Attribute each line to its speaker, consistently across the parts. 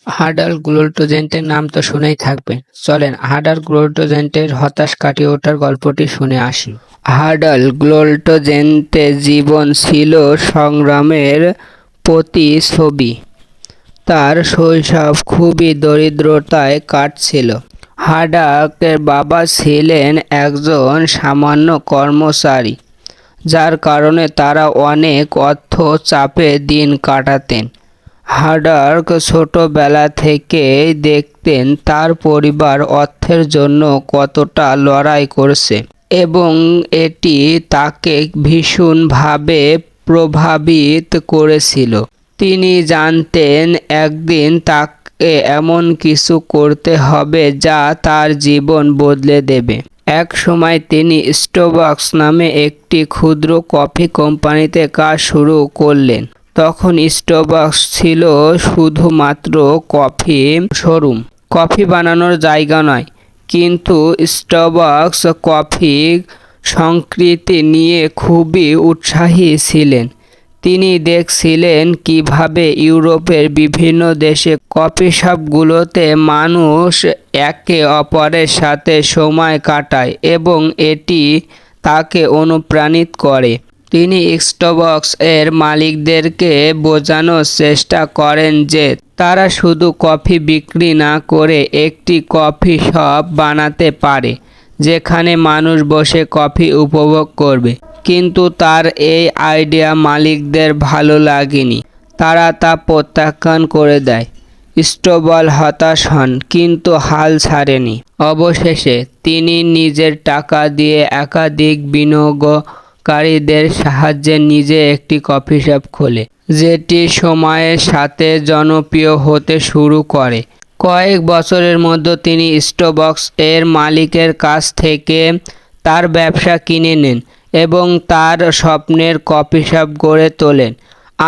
Speaker 1: হার্ডাল গ্লুটোজেন্টের নাম তো শুনেই থাকবেন। চলেন হার্ডাল গ্লুটোজেন্টের হতাশ কাটিয়ে ওঠার গল্পটি শুনে আসি। হার্ডাল গ্লুটোজেন্টের জীবন ছিল সংগ্রামের প্রতিচ্ছবি। তার শৈশব খুবই দরিদ্রতায় কাটছিল। হার্ডালের বাবা ছিলেন একজন সামান্য কর্মচারী, যার কারণে তারা অনেক অর্থ চাপে দিন কাটাতেন। হার্ডাল ছোটবেলা থেকেই দেখতেন তার পরিবার অর্থের জন্য কতটা লড়াই করছে, এবং এটি তাকে ভীষণভাবে প্রভাবিত করেছিল। তিনি জানতেন একদিন তাকে এমন কিছু করতে হবে যা তার জীবন বদলে দেবে। এক সময় তিনি স্টারবাকস নামে একটি ক্ষুদ্র কফি কোম্পানিতে কাজ শুরু করলেন। তখন স্টারবাকস ছিল শুধুমাত্র কফি শোরুম, কফি বানানোর জায়গা নয়। কিন্তু স্টারবাকস কফি সংস্কৃতি নিয়ে খুবই উৎসাহী ছিলেন। তিনি দেখছিলেন কিভাবে ইউরোপের বিভিন্ন দেশে কফি শপগুলোতে মানুষ একে অপরের সাথে সময় কাটায়, এবং এটি তাকে অনুপ্রাণিত করে। তিনি স্টারবাকস এর মালিকদেরকে বোঝানোর চেষ্টা করেন যে তারা শুধু কফি বিক্রি না করে একটি কফি শপ বানাতে পারে যেখানে মানুষ বসে কফি উপভোগ করবে। কিন্তু তার এই আইডিয়া মালিকদের ভালো লাগেনি। তারা তা প্রত্যাখ্যান করে দেয়। স্টারবাকস হতাশ হন, কিন্তু হাল ছাড়েনি। অবশেষে তিনি নিজের টাকা দিয়ে একাধিক বিনিয়োগকারীদের সাহায্যে নিজে একটি কফি শপ খোলে, যেটি সময়ের সাথে জনপ্রিয় হতে শুরু করে। কয়েক বছরের মধ্যে তিনি স্টারবাকস এর মালিকের কাছ থেকে তার ব্যবসা কিনে নেন এবং তার স্বপ্নের কফি শপ গড়ে তোলেন।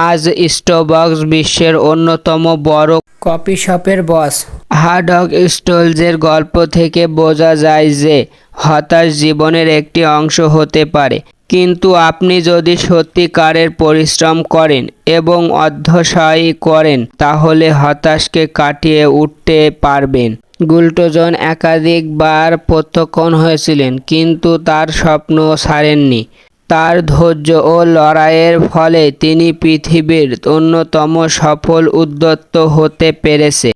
Speaker 1: আজ স্টারবাকস বিশ্বের অন্যতম বড় কফি শপের বস। হার্ডাল গ্লুটোজেন্টের গল্প থেকে বোঝা যায় যে হতাশা জীবনের একটি অংশ হতে পারে, কিন্তু আপনি যদি সত্যিকারের পরিশ্রম করেন এবং অধ্যবসায় করেন তাহলে হতাশাকে কাটিয়ে উঠতে পারবেন। গ্লুটোজেন একাধিকবার প্রত্যাখ্যান হয়েছিলেন, কিন্তু তার স্বপ্ন ছাড়েননি। তার ধৈর্য ও লড়াইয়ের ফলে তিনি পৃথিবীর অন্যতম সফল উদ্যোক্তা হতে পেরেছে।